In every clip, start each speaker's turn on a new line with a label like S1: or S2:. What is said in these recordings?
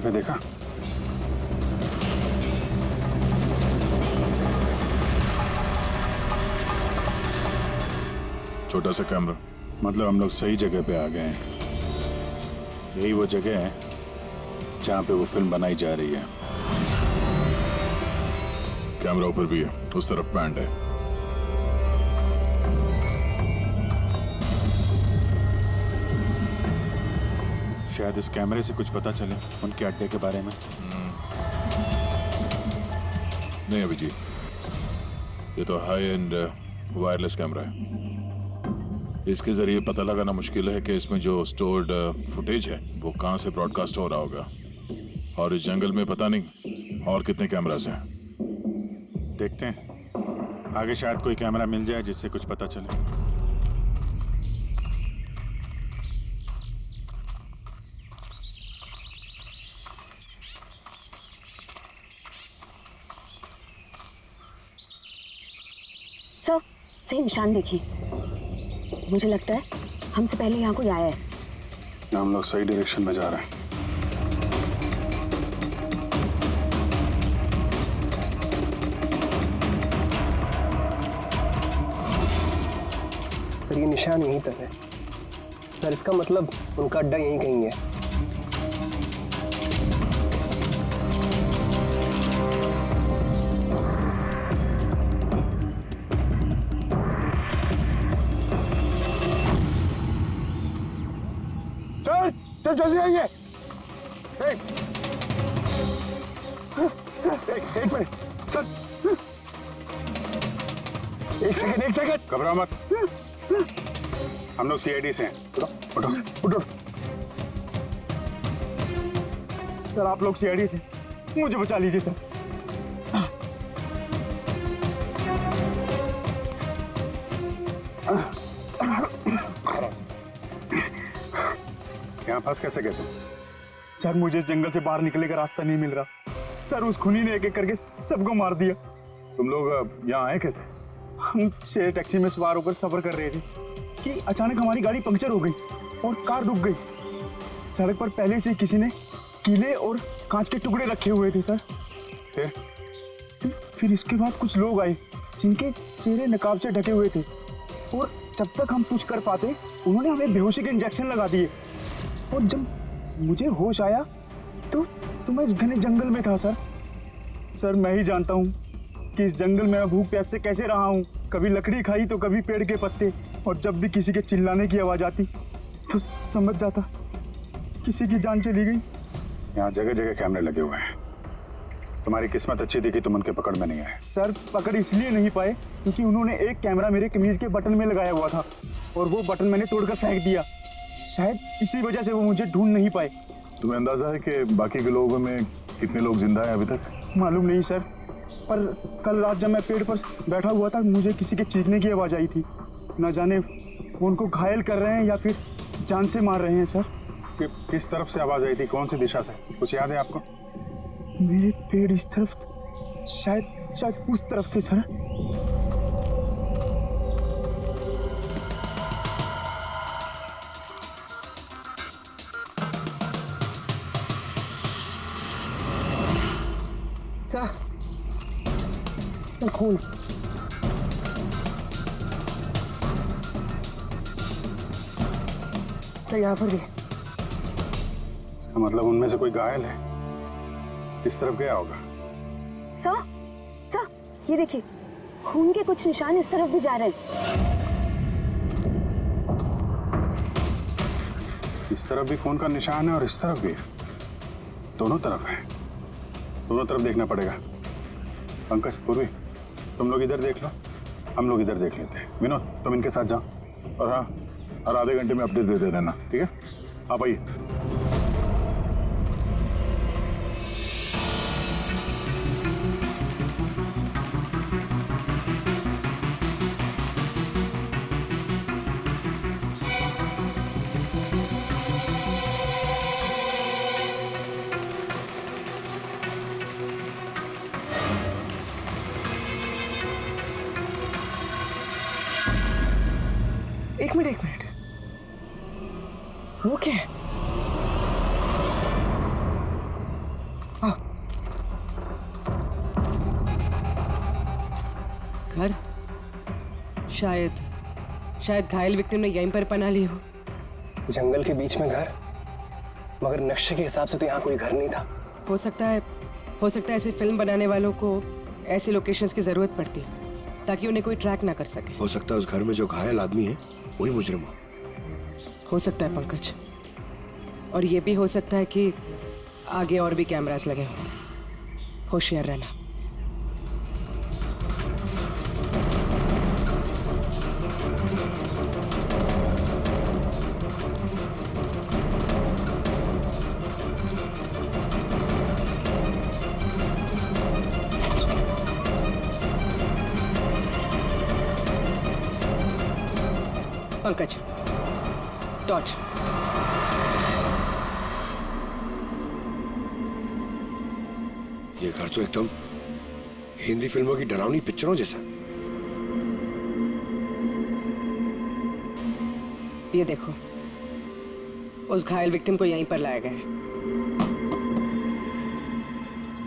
S1: Side पे देखा?
S2: छोटा सा कैमरा।
S1: मतलब हम लोग सही जगह पे आ गए हैं। यही वो जगह है जहाँ पे वो फिल्म बनाई जा रही है।
S2: कैमरा ऊपर भी है, उस तरफ बैंड है।
S1: शायद इस कैमरे से कुछ पता चले उनके अड्डे के बारे में।
S2: नहीं अभिजीत, ये तो हाई एंड वायरलेस कैमरा है। इसके जरिए पता लगाना मुश्किल है कि इसमें जो स्टोर्ड फुटेज है वो कहाँ से ब्रॉडकास्ट हो रहा होगा। और इस जंगल में पता नहीं और कितने कैमरास हैं।
S1: देखते हैं, आगे शायद कोई कैमरा मिल जाए जिससे कुछ पता चले।
S3: सर, सही निशान देखिए। मुझे लगता है हमसे पहले यहाँ कोई आया है।
S1: हम लोग सही डायरेक्शन में जा रहे हैं।
S4: सर ये निशान यहीं तक है सर, इसका मतलब उनका अड्डा यहीं कहीं है।
S1: चल जल्दी आइए। एक मिनट सर, एक सेकंड घबरा मत। हम लोग सीआईडी से हैं। उठो उठो।
S4: सर आप लोग सीआईडी से, मुझे बचा लीजिए सर।
S1: यहाँ फंस कैसे गए तुम?
S4: सर मुझे इस जंगल से बाहर निकलने का रास्ता नहीं मिल रहा सर। उस खूनी ने एक एक करके सबको मार दिया।
S1: तुम लोग यहाँ आए कैसे?
S4: हम शेर टैक्सी में सवार होकर सफर कर रहे थे कि अचानक हमारी गाड़ी पंक्चर हो गई और कार रुक गई। सड़क पर पहले से किसी ने कीले और कांच के टुकड़े रखे हुए थे सर। फिर इसके बाद कुछ लोग आए जिनके चेहरे नकाब से ढके हुए थे और जब तक हम कुछ कर पाते उन्होंने हमें बेहोशी के इंजेक्शन लगा दिए। और जब मुझे होश आया तो मैं इस घने जंगल में था सर। सर मैं ही जानता हूँ कि इस जंगल में मैं भूख प्यास से कैसे रहा हूँ। कभी लकड़ी खाई तो कभी पेड़ के पत्ते, और जब भी किसी के चिल्लाने की आवाज़ आती तो समझ जाता किसी की जान चली गई।
S1: यहाँ जगह जगह कैमरे लगे हुए हैं। तुम्हारी किस्मत अच्छी थी कि तुम उनके पकड़ में नहीं आए।
S4: सर पकड़ इसलिए नहीं पाए क्योंकि उन्होंने एक कैमरा मेरे कमीज के बटन में लगाया हुआ था और वो बटन मैंने तोड़कर फेंक दिया। शायद इसी वजह से वो मुझे ढूंढ नहीं पाए।
S2: तुम्हें अंदाजा है कि बाकी के लोगों में कितने लोग जिंदा हैं अभी तक?
S4: मालूम नहीं सर, पर कल रात जब मैं पेड़ पर बैठा हुआ था मुझे किसी के चीखने की आवाज़ आई थी। न जाने वो उनको घायल कर रहे हैं या फिर जान से मार रहे हैं सर।
S1: किस तरफ से आवाज़ आई थी, कौन सी दिशा से, कुछ याद है आपको?
S4: मेरे पेड़ इस तरफ, शायद उस तरफ से सर। खून तो यहाँ पर भी।
S1: इसका मतलब उनमें से कोई घायल है। किस तरफ गया होगा?
S3: सर, ये देखिए खून के कुछ निशान इस तरफ भी जा रहे हैं।
S1: इस तरफ भी खून का निशान है और इस तरफ भी है। दोनों तरफ है। दोनों तरफ देखना पड़ेगा। पंकज, पूर्वी, तुम लोग इधर देख लो, हम लोग इधर देख लेते हैं। विनोद, तुम इनके साथ जाओ और हाँ, हर आधे घंटे में अपडेट देते रहना, ठीक है? आप आइए।
S4: एक मिनट, वो क्या है?
S5: घर? शायद घायल विक्टिम ने यहीं पर पनाह ली हो।
S6: जंगल के बीच में घर, मगर नक्शे के हिसाब से तो यहाँ कोई घर नहीं था।
S5: हो सकता है ऐसे फिल्म बनाने वालों को ऐसी लोकेशंस की जरूरत पड़ती है ताकि उन्हें कोई ट्रैक ना कर सके।
S7: हो सकता है उस घर में जो घायल आदमी है वही मुजरिम
S5: हो सकता है पंकज, और ये भी हो सकता है कि आगे और भी कैमरास लगे हों। होशियार रहना। पंकज, टॉर्च।
S7: ये घर तो एकदम हिंदी फिल्मों की डरावनी पिक्चरों जैसा।
S5: ये देखो, उस घायल विक्टिम को यहीं पर लाया गया है।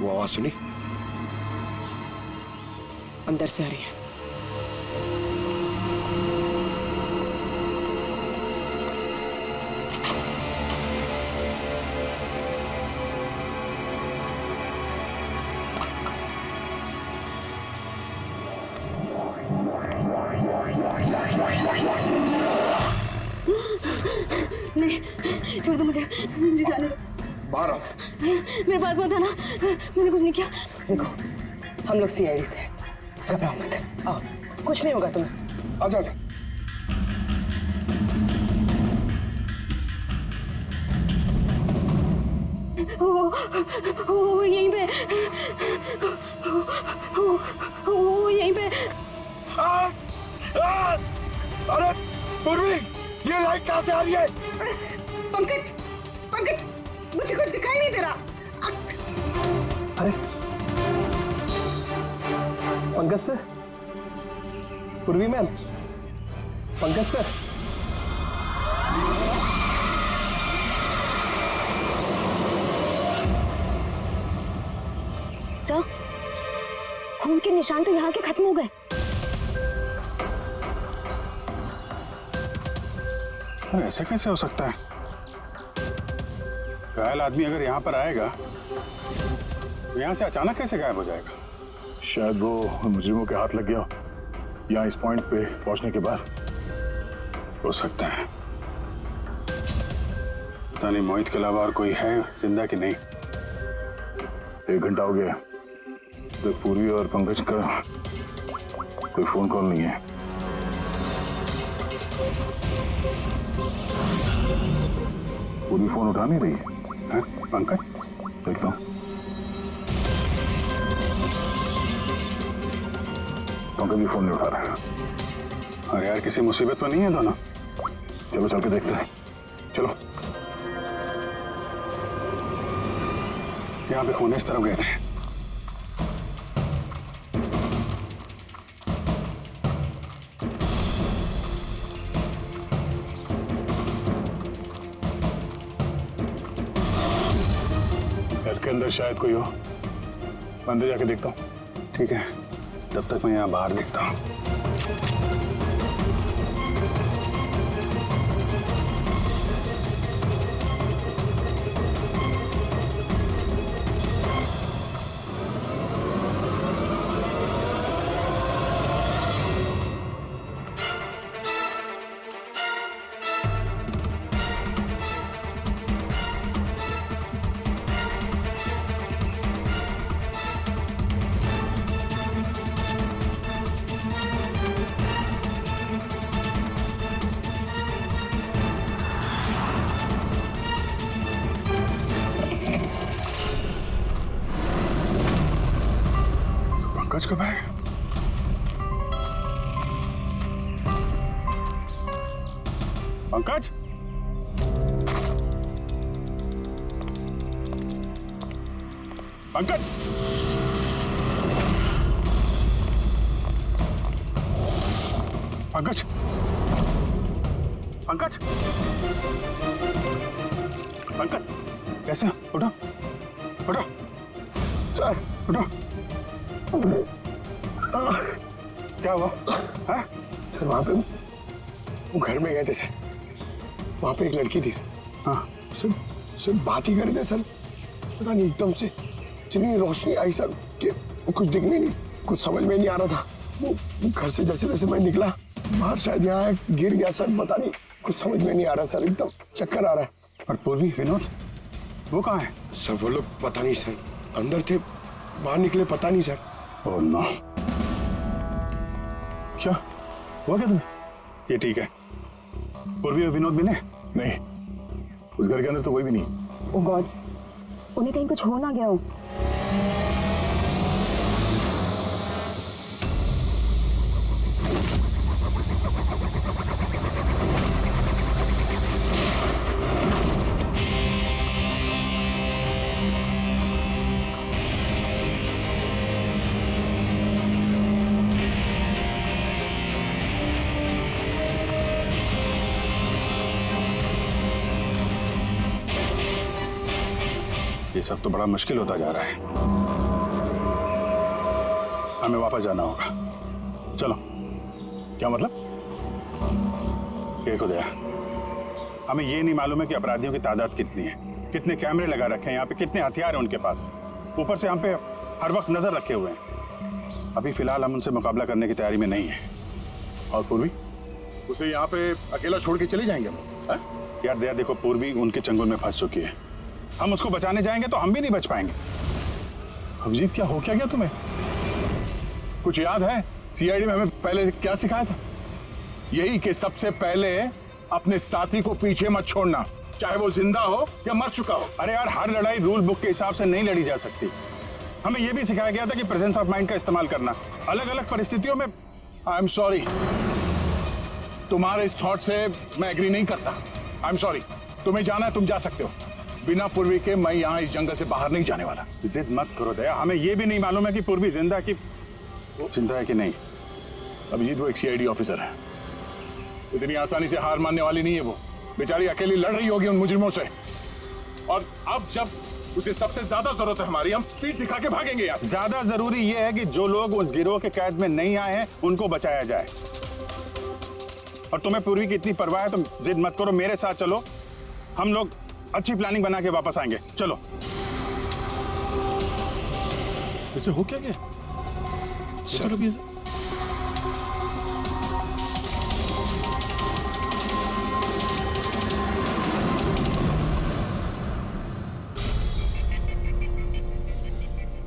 S7: वो आवाज सुनी?
S5: अंदर से आ रही है।
S3: नहीं, छोड़ दो मुझे जाने दो।
S7: बाहर आओ।
S3: मेरे पास मत आना, मैंने कुछ नहीं किया।
S5: देखो, हम लोग सीआईडी से, घबराओ मत। आओ, कुछ नहीं होगा तुम्हें।
S7: आजा।
S3: वो यहीं पे, वो यहीं पे।
S7: अरे पूर्वी, ये लाइट कहाँ से आ रही है?
S8: पंकज, मुझे कुछ दिखाई नहीं दे रहा।
S6: अरे पंकज सर, पूर्वी मैम, पंकज सर।
S3: सर, खून के निशान तो यहाँ के खत्म हो गए।
S1: ऐसे कैसे हो सकता है? घायल आदमी अगर यहाँ पर आएगा तो यहाँ से अचानक कैसे गायब हो जाएगा?
S9: शायद वो मुजरिमों के हाथ लग गया यहाँ इस पॉइंट पे पहुंचने के बाद।
S1: हो सकता है। पता नहीं मोहित के अलावा और कोई है जिंदा कि नहीं।
S9: 1 घंटा हो गया तो पूर्वी और पंकज का कोई फोन कॉल नहीं है। पूरी फोन उठा नहीं रही है।
S1: पंकज,
S9: देखता हूँ। पंकज भी फोन नहीं उठा रहा है।
S1: अरे यार, किसी मुसीबत में नहीं है दोनों?
S9: चलो चल के देखते हैं। चलो।
S1: यहाँ पे खून इस तरफ गए थे।
S9: घर के अंदर शायद कोई हो। मैं अंदर जाके देखता हूँ।
S1: ठीक है, तब तक मैं यहाँ बाहर देखता हूँ। पंकज कब आए? पंकज, पंकज, पंकज, पंकज, पंकज, कैसे? उठो, उठो, सर, उठो। क्या हुआ? हाँ?
S7: सर वहाँ पे वो घर में गए थे सर, वहाँ पे एक लड़की थी सर।
S1: हाँ।
S7: सर बात ही कर रहे थे सर, पता नहीं एकदम से इतनी रोशनी आई सर कि कुछ दिखने नहीं, कुछ समझ में नहीं आ रहा था। वो घर से जैसे जैसे मैं निकला बाहर, शायद यहाँ गिर गया सर, पता नहीं, कुछ समझ में नहीं आ रहा सर, एकदम चक्कर आ रहा है।
S1: और पूर्वी, विनोद, वो कहाँ है?
S7: सर वो लोग पता नहीं सर, अंदर थे, बाहर निकले पता नहीं सर।
S1: Oh no. क्या हुआ क्या तुम्हें? ये ठीक है। पूर्वी और विनोद भी नहीं?
S9: उस घर के अंदर तो कोई भी नहीं।
S3: ओ गॉड, उन्हें कहीं कुछ हो ना गया हो।
S1: ये सब तो बड़ा मुश्किल होता जा रहा है। हमें वापस जाना होगा। चलो। क्या मतलब? देखो दया, हमें ये नहीं मालूम है कि अपराधियों की तादाद कितनी है, कितने कैमरे लगा रखे हैं यहाँ पे, कितने हथियार हैं उनके पास, ऊपर से हम पे हर वक्त नजर रखे हुए हैं। अभी फिलहाल हम उनसे मुकाबला करने की तैयारी में नहीं है।
S9: और पूर्वी, उसे यहाँ पे अकेला छोड़ के चले जाएंगे हम?
S1: यार दया देखो, पूर्वी उनके चंगुल में फंस चुकी है। हम उसको बचाने जाएंगे तो हम भी नहीं बच पाएंगे।
S9: अभिजीत, क्या हो क्या गया तुम्हें? कुछ याद है सीआईडी में हमें पहले क्या सिखाया था? यही कि सबसे पहले अपने साथी को पीछे मत छोड़ना, चाहे वो जिंदा हो या मर चुका हो।
S1: अरे यार, हर लड़ाई रूल बुक के हिसाब से नहीं लड़ी जा सकती। हमें यह भी सिखाया गया था कि प्रेजेंस ऑफ माइंड का इस्तेमाल करना, अलग अलग परिस्थितियों में।
S9: आई एम सॉरी, तुम्हारे इस थॉट से मैं एग्री नहीं करता। आई एम सॉरी, तुम्हें जाना है तुम जा सकते हो, बिना पूर्वी के मैं यहाँ इस जंगल से बाहर नहीं जाने वाला।
S1: जिद मत करो दया, हमें यह भी नहीं मालूम है कि पूर्वी जिंदा है कि नहीं।
S9: अभिजीत, वो एक सीआईडी ऑफिसर है, इतनी आसानी से हार मानने वाली नहीं है। वो बेचारी अकेली लड़ रही होगी उन मुजरिमों से, और अब जब उसे सबसे ज्यादा जरूरत है हमारी, हम स्पीड दिखा के भागेंगे यार।
S1: ज्यादा जरूरी यह है कि जो लोग उस गिरोह के कैद में नहीं आए हैं उनको बचाया जाए। और तुम्हें पूर्वी की इतनी परवाह है तो जिद मत करो, मेरे साथ चलो, हम लोग अच्छी प्लानिंग बना के वापस आएंगे। चलो।
S9: इसे हो क्या गया सर? अभी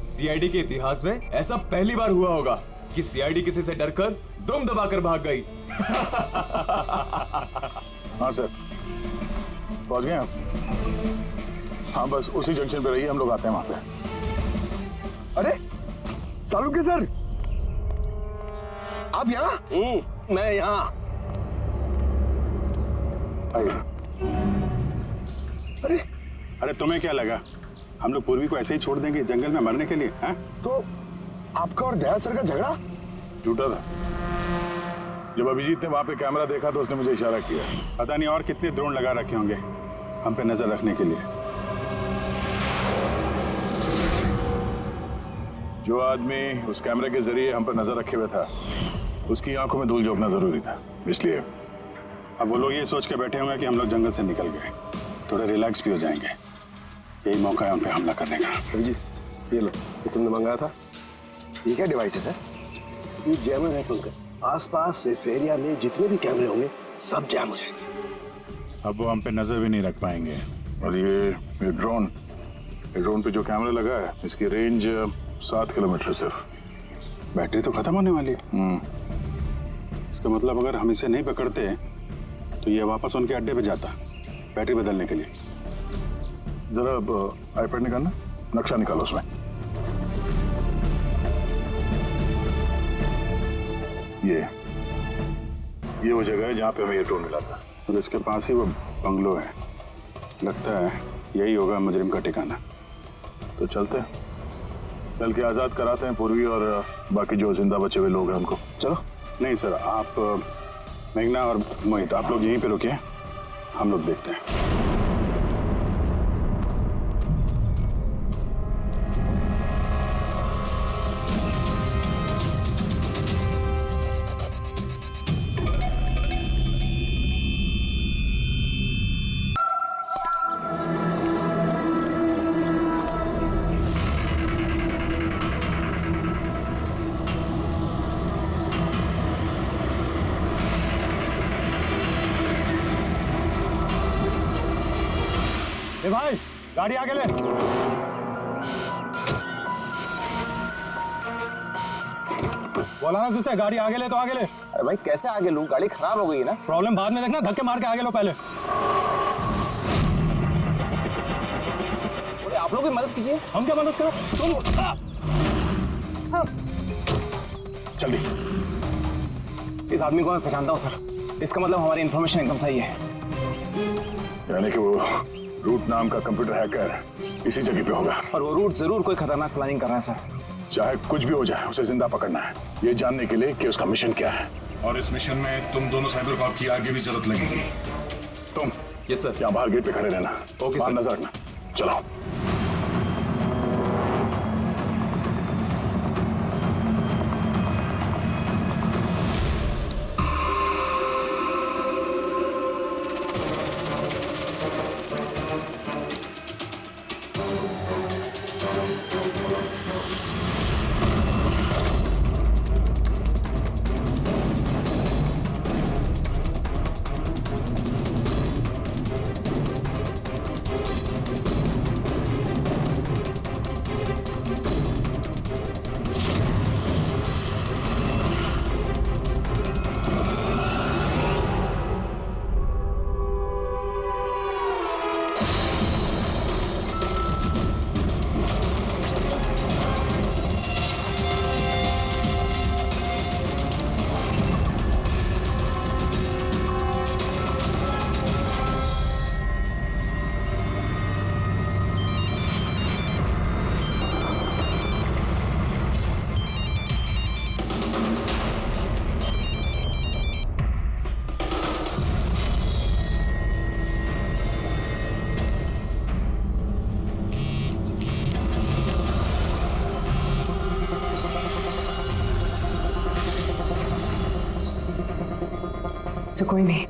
S10: सीआईडी के इतिहास में ऐसा पहली बार हुआ होगा कि सीआईडी किसी से डरकर दुम दबाकर भाग गई।
S9: हाँ सर, पहुंच गए आप? हाँ, बस उसी जंक्शन पे रहिए, हम लोग आते हैं वहां पे।
S7: अरे सालुके सर, आप यहाँ? मैं यहाँ।
S1: अरे तुम्हें क्या लगा हम लोग पूर्वी को ऐसे ही छोड़ देंगे जंगल में मरने के लिए? हैं?
S7: तो आपका और दया सर का झगड़ा
S9: झूठा था। जब अभिजीत ने वहां पे कैमरा देखा तो उसने मुझे इशारा किया।
S1: पता नहीं और कितने ड्रोन लगा रखे होंगे हम पे नजर रखने के लिए।
S9: जो आदमी उस कैमरे के जरिए हम पर नजर रखे हुए था, उसकी आंखों में धूल झोंकना जरूरी था, इसलिए।
S1: अब वो लोग ये सोच के बैठे होंगे कि हम लोग जंगल से निकल गए, थोड़े रिलैक्स भी हो जाएंगे। यही मौका है हम पे हमला करने का।
S7: अभिजीत, ये लो, ये तुमने मंगाया था। ये क्या डिवाइस है सर? ये जैमर है पंकज। आसपास इस एरिया में जितने भी कैमरे होंगे सब जैम हो जाएंगे।
S1: अब वो हम पे नजर भी नहीं रख पाएंगे।
S9: और ये ड्रोन पे जो कैमरा लगा है, इसकी रेंज 7 किलोमीटर सिर्फ।
S1: बैटरी तो खत्म होने वाली है। इसका मतलब अगर हम इसे नहीं पकड़ते तो ये वापस उनके अड्डे पे जाता बैटरी बदलने के लिए।
S9: जरा आईपैड निकालना, नक्शा निकालो उसमें। ये वो जगह है जहाँ पे हमें ये ड्रोन मिला था।
S1: और इसके पास ही वो बंगलो है, लगता है यही होगा मुजरिम का ठिकाना।
S9: तो चलते हैं, चल के आजाद कराते हैं पूर्वी और बाकी जो जिंदा बचे हुए लोग हैं उनको।
S1: चलो। नहीं सर, आप मेघना और मोहित आप लोग यहीं पे रुकिए, हम लोग देखते हैं। ए भाई गाड़ी आगे ले। बोला ना तुझसे गाड़ी आगे ले तो आगे ले।
S6: अरे भाई कैसे आगे लूं, गाड़ी खराब हो गई है ना।
S1: प्रॉब्लम बाद में देखना, धक्के मार के आगे लो पहले।
S6: बोले आप लोग भी मदद कीजिए।
S1: हम क्या मदद करो, तुम
S6: जल्दी। इस आदमी को मैं पहचानता हूँ सर, इसका मतलब हमारी इन्फॉर्मेशन एकदम सही है।
S1: यानी कि वो रूट नाम का कंप्यूटर हैकर इसी जगह पे होगा।
S6: और वो रूट जरूर कोई खतरनाक प्लानिंग कर रहा है सर।
S1: चाहे कुछ भी हो जाए उसे जिंदा पकड़ना है, ये जानने के लिए कि उसका मिशन क्या है।
S2: और इस मिशन में तुम दोनों साइबर कॉप की आगे भी जरूरत लगेगी।
S1: तुम
S10: यस सर।
S1: यहाँ बाहर गेट पे खड़े रहना।
S10: ओके
S1: बाहर
S10: सर।
S1: नजर रखना। चलो।
S5: तो कोई नहीं।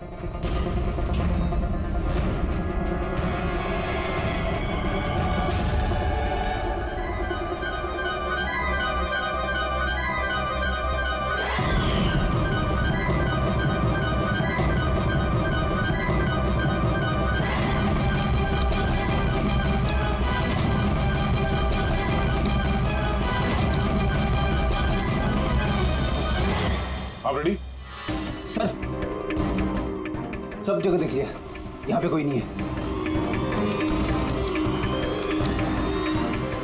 S1: आप रेडी?
S6: सर सब जगह देख लिया, यहाँ पे कोई नहीं है।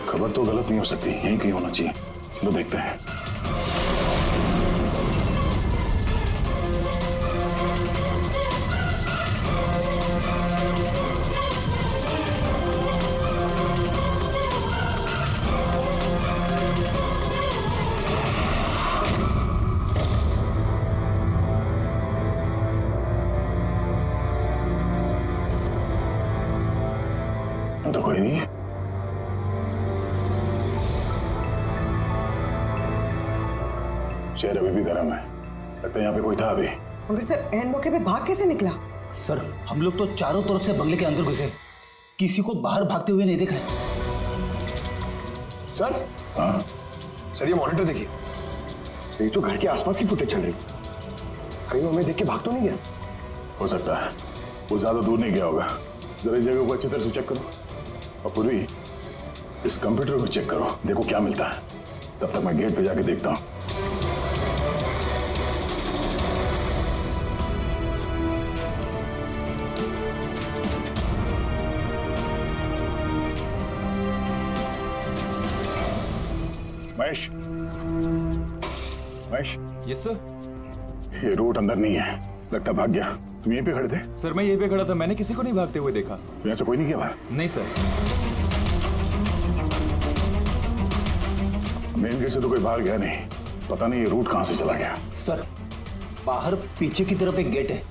S1: खबर तो गलत नहीं हो सकती, यहीं कहीं होना चाहिए। चलो देखते हैं। तो कोई नहीं है। शहर अभी भी गर्म है, लगता है यहाँ पे कोई था अभी।
S5: मगर सर एंड मौके पे भाग कैसे निकला?
S6: सर हम लोग तो चारों तरफ से बंगले के अंदर घुसे, किसी को बाहर भागते हुए नहीं देखा है।
S7: सर
S1: हाँ
S7: सर ये मॉनिटर देखिए, ये तो घर के आसपास की फुटेज चल रही। कहीं वो हमें देख के भाग तो नहीं गया?
S1: हो सकता है, वो ज्यादा दूर नहीं गया होगा। जरा इस जगह को अच्छी तरह से चेक करो। और पूर्वी इस कंप्यूटर को चेक करो, देखो क्या मिलता है। तब तक मैं गेट पे जाके देखता हूँ। Mahesh, Mahesh,
S10: yes sir.
S1: ये रूट अंदर नहीं है, लगता भाग गया। तुम यहीं पे खड़े थे?
S10: सर मैं यहीं पे खड़ा था, मैंने किसी को नहीं भागते हुए देखा।
S1: यहाँ से कोई नहीं गया बाहर?
S10: नहीं सर।
S1: मेन गेट से तो कोई बाहर गया नहीं, पता नहीं ये रूट कहाँ से चला गया।
S6: सर बाहर पीछे की तरफ एक गेट है,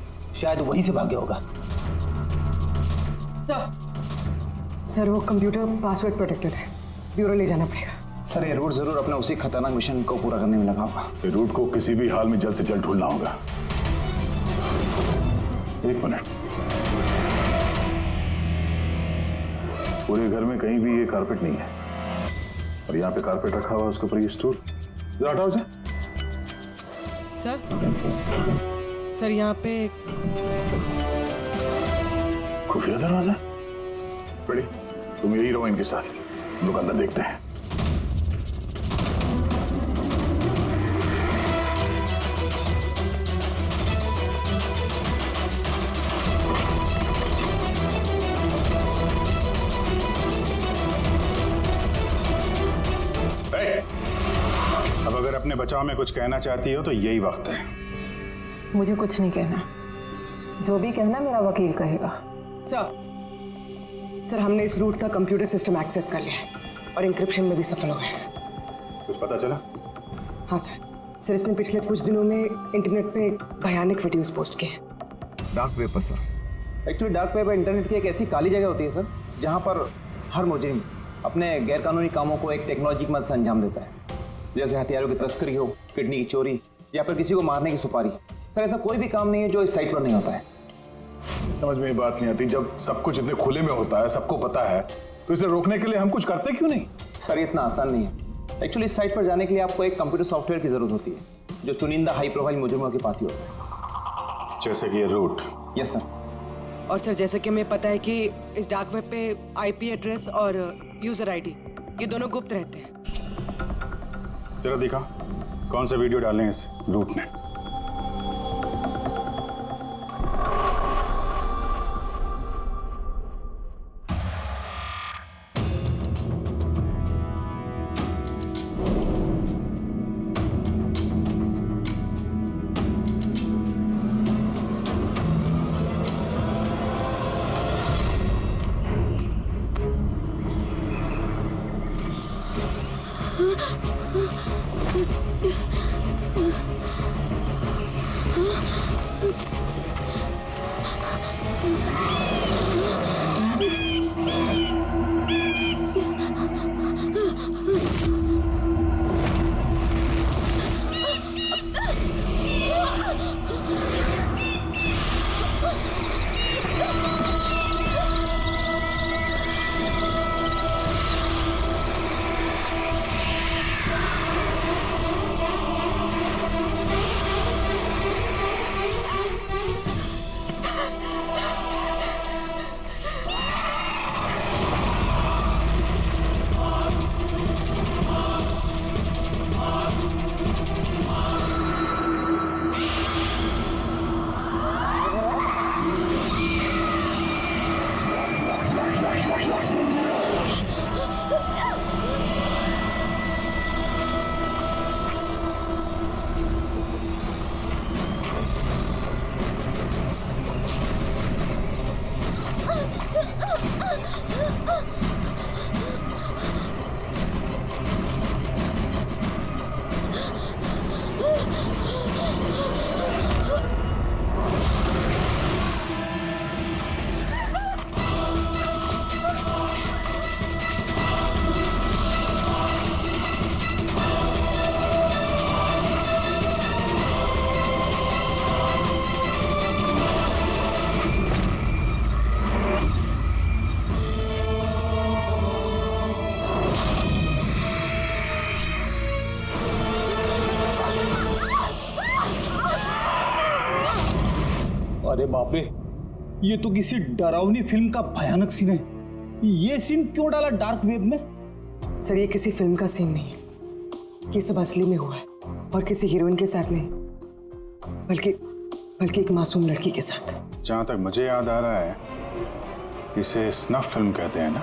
S6: शायद वहीं से भाग गया होगा।
S5: सर वो कंप्यूटर पासवर्ड प्रोटेक्टेड है, ब्यूरो ले जाना पड़ेगा।
S6: सर ये रूट जरूर अपने उसी खतरनाक मिशन को पूरा करने में लगा होगा।
S1: ये रूट को किसी भी हाल में जल्द से जल्द ढूंढना होगा। एक मिनट, पूरे घर में कहीं भी ये कारपेट नहीं है, और यहाँ पे कारपेट रखा हुआ है, उसके ऊपर ये स्टूल। जरा हटाओ इसे।
S5: सर यहाँ पे
S1: खुफिया दरवाजा।
S9: पड़ी, तुम यही रहो इनके साथ, हम लोग अंदर देखते हैं।
S1: अब अगर अपने बचाव में कुछ कहना चाहती हो तो यही वक्त है।
S5: मुझे कुछ नहीं कहना, जो भी कहना मेरा वकील कहेगा। सर हमने इस रूट का कंप्यूटर सिस्टम एक्सेस कर लिया है और इंक्रिप्शन में भी सफल हो गए।
S1: कुछ पता चला?
S5: हाँ सर इसने पिछले कुछ दिनों में इंटरनेट पे भयानक वीडियोस पोस्ट किए।
S6: डार्क वेब पर sir. Actually dark web internet की एक ऐसी काली जगह होती है सर, जहाँ पर हर मुजरिम अपने गैरकानूनी कामों को एक टेक्नोलॉजी की मदद से अंजाम देता है, जैसे हथियारों की तस्करी हो, किडनी की चोरी या फिर किसी को मारने की सुपारी। सर ऐसा कोई भी काम नहीं है जो इस साइट पर नहीं होता है।
S9: समझ में ये बात नहीं आती, जब सब कुछ इतने खुले में होता है, सबको पता है, तो इसे रोकने के लिए हम कुछ करते क्यों नहीं?
S6: सर ये इतना आसान नहीं है। एक्चुअली इस साइट पर जाने के लिए आपको एक कंप्यूटर सॉफ्टवेयर की जरूरत होती है, जो चुनिंदा हाई प्रोफाइल मुजरिमों के पास ही होता है।
S1: जैसे कि ये रूट।
S6: Yes sir.
S5: और सर जैसे कि हमें पता है कि इस डार्क वेब पे आईपी एड्रेस और यूजर आईडी ये दोनों गुप्त रहते हैं।
S1: जरा दिखा कौन सा वीडियो डालें इस रूट ने।
S11: अरे बाप रे, ये तो किसी डरावनी फिल्म का भयानक सीन है। ये सीन क्यों डाला डार्क वेब में?
S5: सर ये किसी फिल्म का सीन नहीं है, ये सब असली में हुआ है और किसी हीरोइन के साथ नहीं, बल्कि एक मासूम लड़की के साथ।
S1: जहां तक मुझे याद आ रहा है इसे स्नफ फिल्म कहते हैं ना?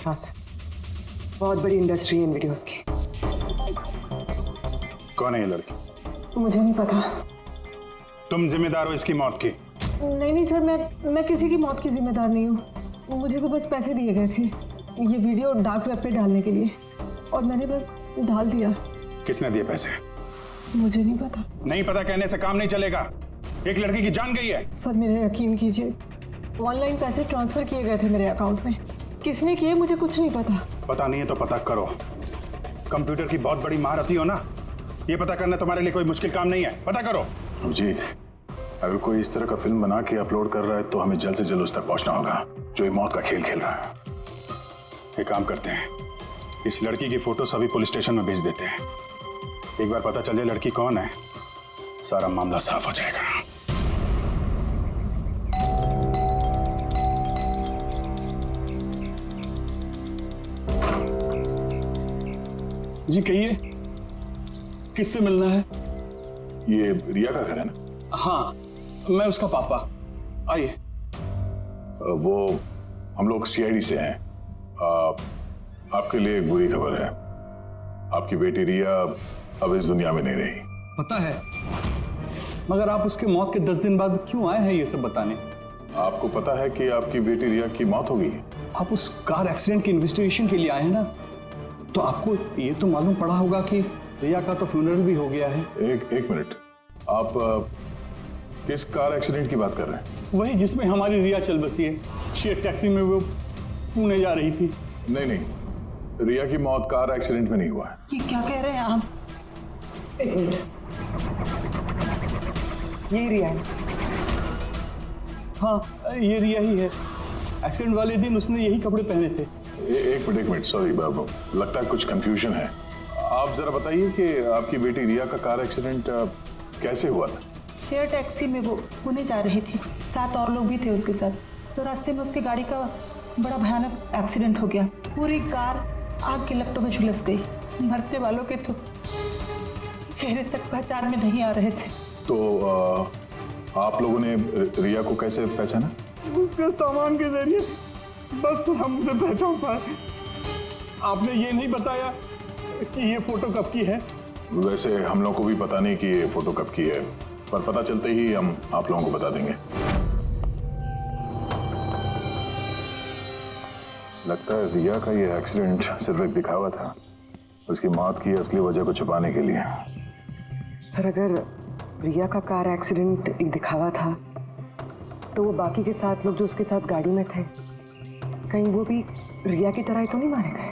S5: हाँ सर, बहुत बड़ी इंडस्ट्री है इन वीडियोस की।
S1: कौन है ये लड़की?
S5: मुझे नहीं पता।
S1: तुम जिम्मेदार हो इसकी मौत की?
S5: नहीं सर, मैं किसी की मौत की जिम्मेदार नहीं हूँ। मुझे तो बस पैसे दिए गए थे ये वीडियो डार्क वेब पे डालने के लिए, और मैंने बस डाल दिया।
S1: किसने दिए पैसे?
S5: मुझे नहीं पता।
S1: नहीं पता कहने से काम नहीं चलेगा। एक लड़की की जान गई है।
S5: सर मेरे यकीन कीजिए, ऑनलाइन पैसे ट्रांसफर किए गए थे मेरे अकाउंट में। किसने किए मुझे कुछ नहीं पता।
S1: पता नहीं है तो पता करो। कंप्यूटर की बहुत बड़ी महारथी हो ना, ये पता करना तुम्हारे लिए कोई मुश्किल काम नहीं है। पता करो।
S9: अभिजीत, अगर कोई इस तरह का फिल्म बना के अपलोड कर रहा है तो हमें जल्द से जल्द उस तक पहुंचना होगा जो ये मौत का खेल खेल रहा है।
S1: एक काम करते हैं, इस लड़की की फोटो सभी पुलिस स्टेशन में भेज देते हैं। एक बार पता चल जाए लड़की कौन है, सारा मामला साफ हो जाएगा।
S11: जी कहिए, किससे मिलना है?
S9: ये रिया का घर है ना?
S11: हाँ, मैं उसका पापा। आइए।
S9: वो हम लोग सीआईडी से हैं। आपके लिए एक बुरी खबर है। आपकी बेटी रिया अब इस दुनिया में नहीं रही।
S11: पता है, मगर आप उसके मौत के 10 दिन बाद क्यों आए हैं ये सब बताने?
S9: आपको पता है कि आपकी बेटी रिया की मौत हो गई है?
S11: आप उस कार एक्सीडेंट की इन्वेस्टिगेशन के लिए आए हैं ना, तो आपको ये तो मालूम पड़ा होगा कि रिया का तो फ्यूनरल भी हो गया है।
S9: एक मिनट, आप किस कार एक्सीडेंट की बात कर रहे हैं?
S11: वही जिसमें हमारी रिया चल बसी है। शेयर टैक्सी में वो पुणे जा रही थी।
S9: नहीं, रिया की मौत कार एक्सीडेंट में नहीं हुआ है।
S5: ये क्या कह रहे हैं आप? एक मिनट, ये रिया है।
S11: हाँ, ये रिया ही है। एक्सीडेंट वाले दिन उसने यही कपड़े पहने थे।
S9: एक मिनट, सॉरी बाबू, लगता है कुछ कंफ्यूजन है। आप जरा बताइए कि आपकी बेटी रिया का कार एक्सीडेंट कैसे हुआ था?
S5: शेयर टैक्सी में वो पुणे जा रही थी, 7 और लोग भी थे उसके साथ। तो रास्ते में उसकी गाड़ी का बड़ा भयानक एक्सीडेंट हो गया। पूरी कार आग की लपटों में झुलस गई। मरने वालों के तो चेहरे तक पहचान में नहीं आ रहे थे।
S9: तो आप लोगों ने रिया को कैसे पहचाना?
S11: उसके सामान के जरिए बस हमसे पहचान पाए। आपने ये नहीं बताया कि ये फोटो कब की है?
S9: वैसे हम लोगों को भी पता नहीं कि ये फोटो कब की है, पर पता चलते ही हम आप लोगों को बता देंगे। लगता है रिया का ये एक्सीडेंट सिर्फ एक दिखावा था, उसकी मौत की असली वजह को छुपाने के लिए।
S3: सर, अगर रिया का कार एक्सीडेंट एक दिखावा था, तो वो बाकी के 7 लोग जो उसके साथ गाड़ी में थे, कहीं वो भी रिया की तरह ही तो नहीं मारे गए?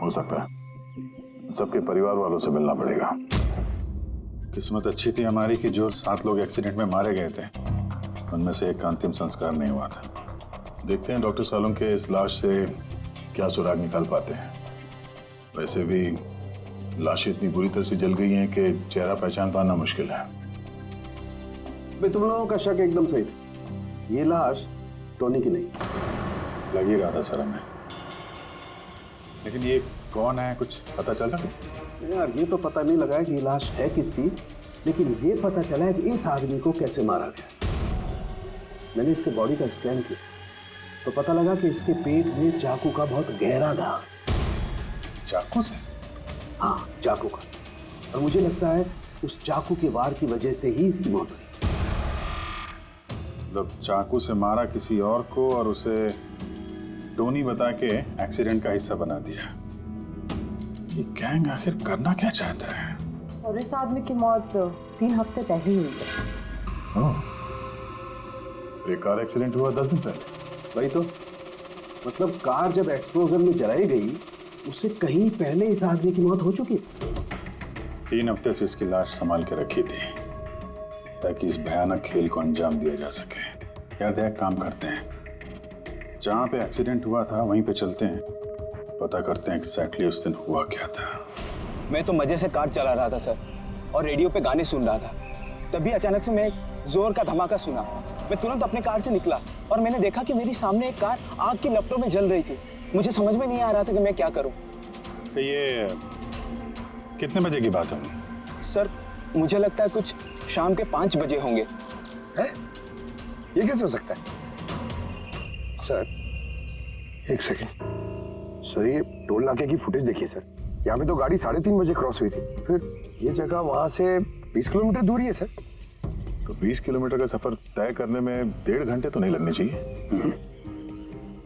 S9: हो सकता है। सबके परिवार वालों से मिलना पड़ेगा।
S1: किस्मत अच्छी थी हमारी कि जो 7 लोग एक्सीडेंट में मारे गए थे, उनमें से एक का अंतिम संस्कार नहीं हुआ था। देखते हैं डॉक्टर सालुंके इस लाश से क्या सुराग निकाल पाते हैं। वैसे भी लाशें इतनी बुरी तरह से जल गई हैं कि चेहरा पहचान पाना मुश्किल है।
S7: भाई तुम लोगों का शक एकदम सही था। ये लाश टोनी की नहीं।
S1: लग ही रहा था सर हमें, लेकिन ये कौन है कुछ पता चला?
S7: यार ये तो पता नहीं लगा कि ये लाश है किसकी, लेकिन ये पता चला है कि इस आदमी को कैसे मारा गया। मैंने इसके बॉडी का स्कैन किया तो पता लगा कि इसके पेट में चाकू का बहुत गहरा घाव है।
S1: चाकू से?
S7: हाँ, चाकू का। और मुझे लगता है उस चाकू के वार की वजह से ही इसकी मौत हुई।
S1: मतलब चाकू से मारा किसी और को और उसे टोनी बता के एक्सीडेंट का हिस्सा बना दिया। ये गैंग आखिर करना क्या चाहता है?
S3: और इस आदमी की मौत 3 हफ्ते पहले हुई है।
S9: ये कार एक्सीडेंट हुआ 10 दिन पहले।
S7: वही तो, मतलब कार जब एक्सप्लोजन में जलाई गई उससे कहीं पहले इस आदमी की मौत हो चुकी थी।
S1: 3 हफ्ते से इसकी लाश संभाल के रखी थी ताकि इस भयानक खेल को अंजाम दिया जा सके। यार एक काम करते हैं, जहाँ पे एक्सीडेंट हुआ था वहीं पे चलते हैं, पता करते हैं एग्जैक्टली उस दिन हुआ क्या था।
S6: मैं तो मजे से कार चला रहा था सर, और रेडियो पे गाने सुन रहा था। तभी अचानक से मैं एक जोर का धमाका सुना। मैं तुरंत अपने कार से निकला और मैंने देखा कि मेरी सामने एक कार आग की लपटों में जल रही थी। मुझे समझ में नहीं आ रहा था कि मैं क्या करूं।
S1: तो ये कितने बजे की बात है?
S6: सर मुझे लगता है कुछ शाम के 5 बजे होंगे।
S7: है? ये कैसे हो सकता है? सर एक सेकंड सर, ये टोल नाके की फुटेज देखिए सर। यहाँ पे तो गाड़ी 3:30 बजे क्रॉस हुई थी। फिर ये जगह वहां से 20 किलोमीटर दूर ही है सर।
S9: तो 20 किलोमीटर का सफर तय करने में 1.5 घंटे तो नहीं लगने चाहिए।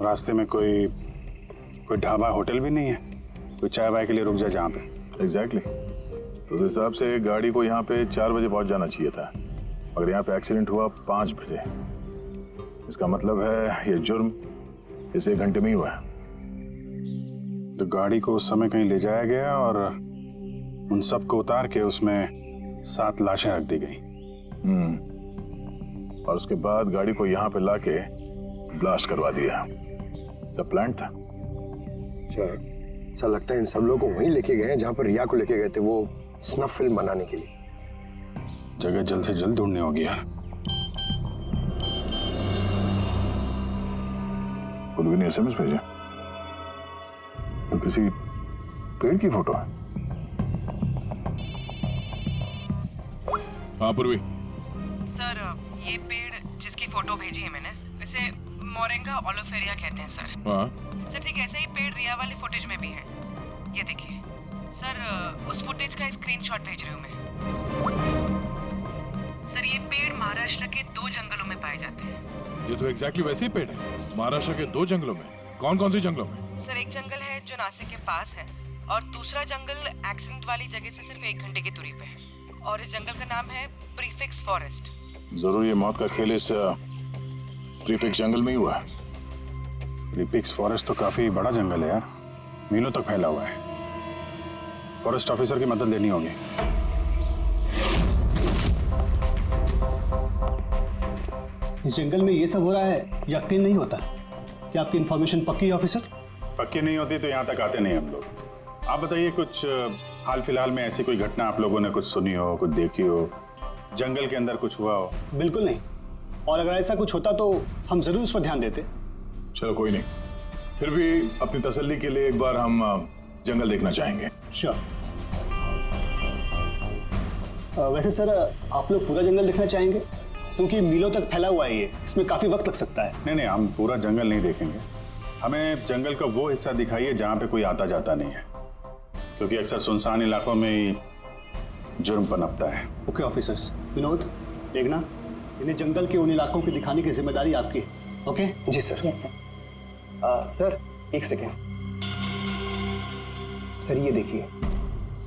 S1: रास्ते में कोई ढाबा होटल भी नहीं है, कोई चाय वाय के लिए रुक जाए जहाँ पे।
S9: एग्जैक्टली। तो उस हिसाब से गाड़ी को यहाँ पे 4 बजे पहुँच जाना चाहिए था, मगर यहाँ पे एक्सीडेंट हुआ 5 बजे। इसका मतलब है ये जुर्म इस 1 घंटे में ही हुआ है।
S1: तो गाड़ी को उस समय कहीं ले जाया गया और उन सबको उतार के उसमें 7 लाशें रख दी गई।
S9: और उसके बाद गाड़ी को यहाँ पे लाके ब्लास्ट करवा दिया। सब प्लान था।
S7: सर लगता है इन सब लोगों को वहीं लेके गए हैं जहाँ पर रिया को लेके गए थे, वो स्नफ फिल्म बनाने के लिए।
S1: जगह जल्द से जल्द ढूंढनी होगी यार।
S9: पुलवी ने SMS भेजा तो किसी पेड़ की फोटो है।
S2: हाँ पूर्वी।
S3: सर ये पेड़ जिसकी फोटो भेजी है मैंने, इसे मोरिंगा ओलिफेरिया कहते हैं सर।
S2: हाँ
S3: सर ठीक ऐसा ही पेड़ रिया वाली फुटेज में भी है। ये देखिए सर, उस फुटेज का स्क्रीनशॉट भेज रही हूँ मैं। सर ये पेड़ महाराष्ट्र के 2 जंगलों में पाए जाते हैं।
S2: ये तो एग्जैक्टली वैसे ही पेड़ है, महाराष्ट्र के 2 जंगलों में। कौन कौन से जंगलों में?
S3: सर एक जंगल है जो नासिक के पास है और दूसरा जंगल एक्सीडेंट वाली जगह से सिर्फ 1 घंटे की दूरी पे है और इस जंगल का नाम है प्रीफिक्स फॉरेस्ट।
S2: जरूर ये मौत का खेल इस प्रीफिक्स जंगल में ही हुआ है।
S1: प्रीफिक्स फॉरेस्ट तो काफी बड़ा जंगल है यार, मीलों तक फैला हुआ है। फॉरेस्ट ऑफिसर की मदद लेनी होगी।
S11: इस जंगल में ये सब हो रहा है, यकीन नहीं होता। क्या आपकी इंफॉर्मेशन पक्की है ऑफिसर?
S1: पक्की नहीं होती तो यहाँ तक आते नहीं हम लोग। आप बताइए, कुछ हाल फिलहाल में ऐसी कोई घटना आप लोगों ने कुछ सुनी हो, कुछ देखी हो, जंगल के अंदर कुछ हुआ हो?
S11: बिल्कुल नहीं, और अगर ऐसा कुछ होता तो हम जरूर उस पर ध्यान देते।
S2: चलो कोई नहीं, फिर भी अपनी तसल्ली के लिए एक बार हम जंगल देखना चाहेंगे।
S11: श्योर। वैसे सर आप लोग पूरा जंगल देखना चाहेंगे? क्योंकि मीलों तक फैला हुआ है ये, इसमें काफी वक्त लग सकता है।
S1: नहीं, हम पूरा जंगल नहीं देखेंगे। हमें जंगल का वो हिस्सा दिखाइए जहाँ पे कोई आता जाता नहीं है, क्योंकि अक्सर सुनसान इलाकों में ही जुर्म पनपता है।
S11: Okay officers. विनोद, मेघना, इन्हें जंगल के उन इलाकों की दिखाने की जिम्मेदारी आपकी है। ओके?
S6: जी सर।
S8: Yes sir.
S6: सर एक सेकेंड। सर ये देखिए,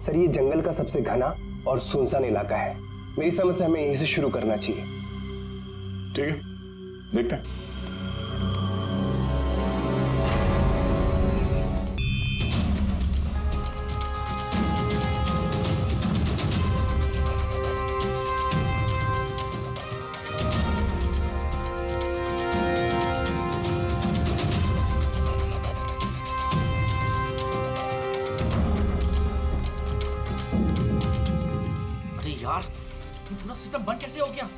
S6: सर ये जंगल का सबसे घना और सुनसान इलाका है। मेरी समझ से हमें यहीं से शुरू करना चाहिए।
S2: ठीक है, देखते हैं।
S12: यार पूरा सिस्टम बंद कैसे हो गया?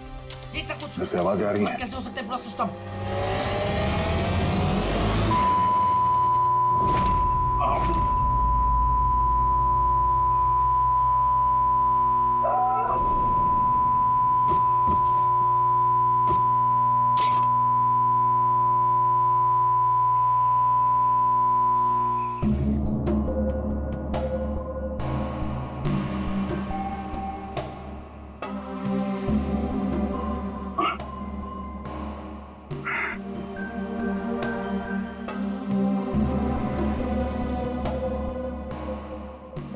S12: देख तक कुछ
S1: जैसे आवाज आ रही है।
S12: कैसे हो सकता है पूरा सिस्टम?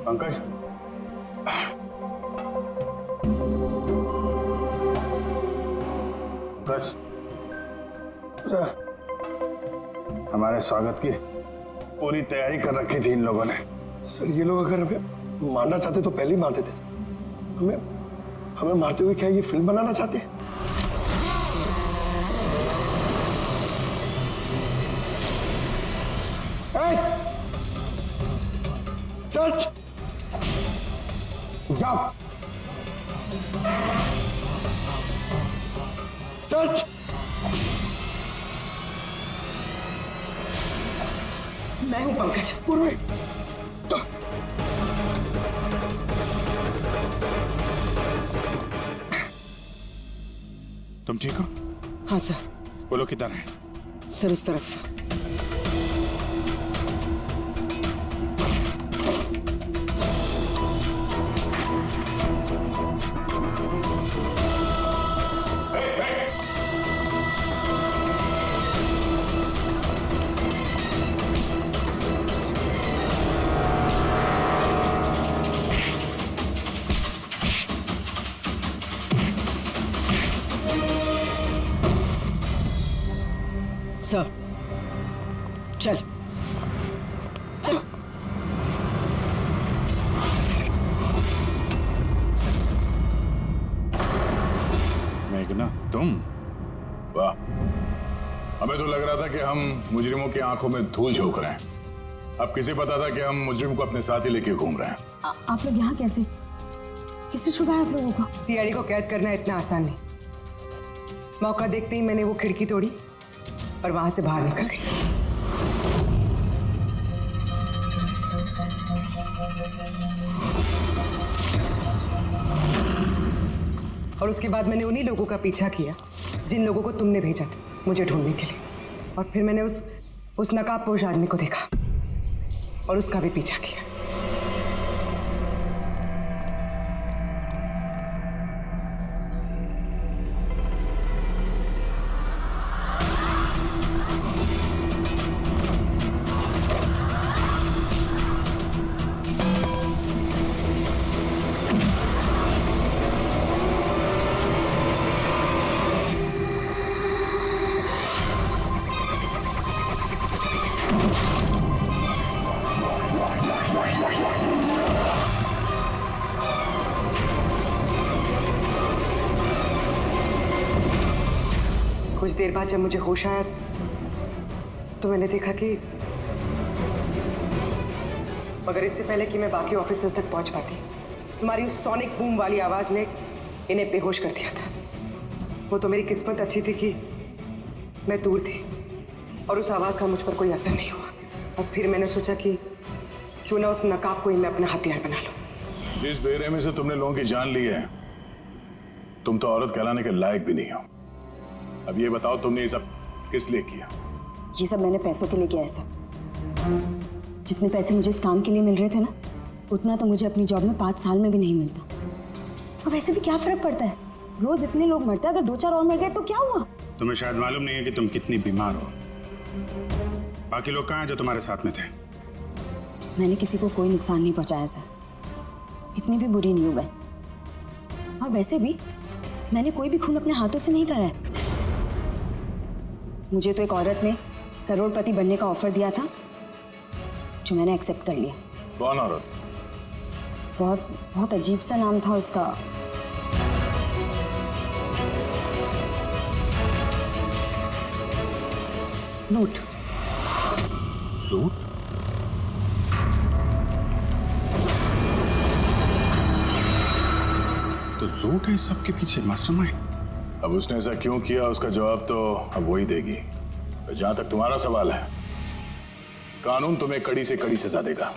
S1: पंकज, पंकज, हमारे स्वागत की पूरी तैयारी कर रखी थी इन लोगों ने।
S7: सर ये लोग अगर हमें मारना चाहते तो पहले ही मार देते। हमें हमें मारते हुए क्या ये फिल्म बनाना चाहते हैं? सच जाओ, सच।
S3: मैं हूं पंकज।
S7: पूर्वी,
S1: तुम ठीक हो?
S3: हाँ सर।
S1: वो लोग किधर हैं?
S3: सर इस तरफ। सर चल चल।
S1: मेघना, तुम?
S2: वाह, हमें तो लग रहा था कि हम मुजरिमों की आंखों में धूल झोंक रहे हैं। अब किसे पता था कि हम मुजरिम को अपने साथ ही लेके घूम रहे हैं।
S8: आप लोग यहाँ कैसे? किसने छुड़ाया आप लोगों को?
S3: सीआईडी को कैद करना इतना आसान नहीं। मौका देखते ही मैंने वो खिड़की तोड़ी और वहां से बाहर निकल गई। और उसके बाद मैंने उन्हीं लोगों का पीछा किया जिन लोगों को तुमने भेजा था मुझे ढूंढने के लिए। और फिर मैंने उस नकाबपोश आदमी को देखा और उसका भी पीछा किया। कुछ देर बाद जब मुझे होश आया तो मैंने देखा कि मगर इससे पहले कि मैं बाकी ऑफिसर्स तक पहुंच पाती तुम्हारी उस सोनिक बूम वाली आवाज ने इन्हें बेहोश कर दिया था। वो तो मेरी किस्मत अच्छी थी कि मैं दूर थी और उस आवाज का मुझ पर कोई असर नहीं हुआ। और फिर मैंने सोचा कि क्यों ना उस नकाब को ही मैं अपना हथियार बना लूं।
S9: जिस बेरहमी से तुमने लोगों की जान ली है, तुम तो औरत कहलाने के लायक भी नहीं हो। अब ये बताओ तुमने ये सब किस लिए किया?
S13: ये सब मैंने पैसों के लिए किया है सर। जितने पैसे मुझे इस काम के लिए मिल रहे थे ना, उतना तो मुझे अपनी जॉब में 5 साल में भी नहीं मिलता। और वैसे भी क्या फर्क पड़ता है, रोज इतने लोग मरते हैं, अगर 2-4 और मर गए तो क्या हुआ?
S1: तुम्हें शायद मालूम नहीं है कि तुम कितनी बीमार हो। बाकी लोग कहाँ हैं जो तुम्हारे साथ में थे?
S13: मैंने किसी को कोई नुकसान नहीं पहुंचाया सर, इतनी भी बुरी नहीं हूं मैं। और वैसे भी मैंने कोई भी खून अपने हाथों से नहीं करा है। मुझे तो एक औरत ने करोड़पति बनने का ऑफर दिया था जो मैंने एक्सेप्ट कर लिया।
S9: कौन औरत?
S13: बहुत अजीब सा नाम था उसका। रूट।
S9: रूट?
S1: तो रूट है इस सब के पीछे मास्टरमाइंड।
S9: अब उसने ऐसा क्यों किया उसका जवाब तो अब वही देगी। जहां तक तुम्हारा सवाल है, कानून तुम्हें कड़ी से कड़ी सजा देगा।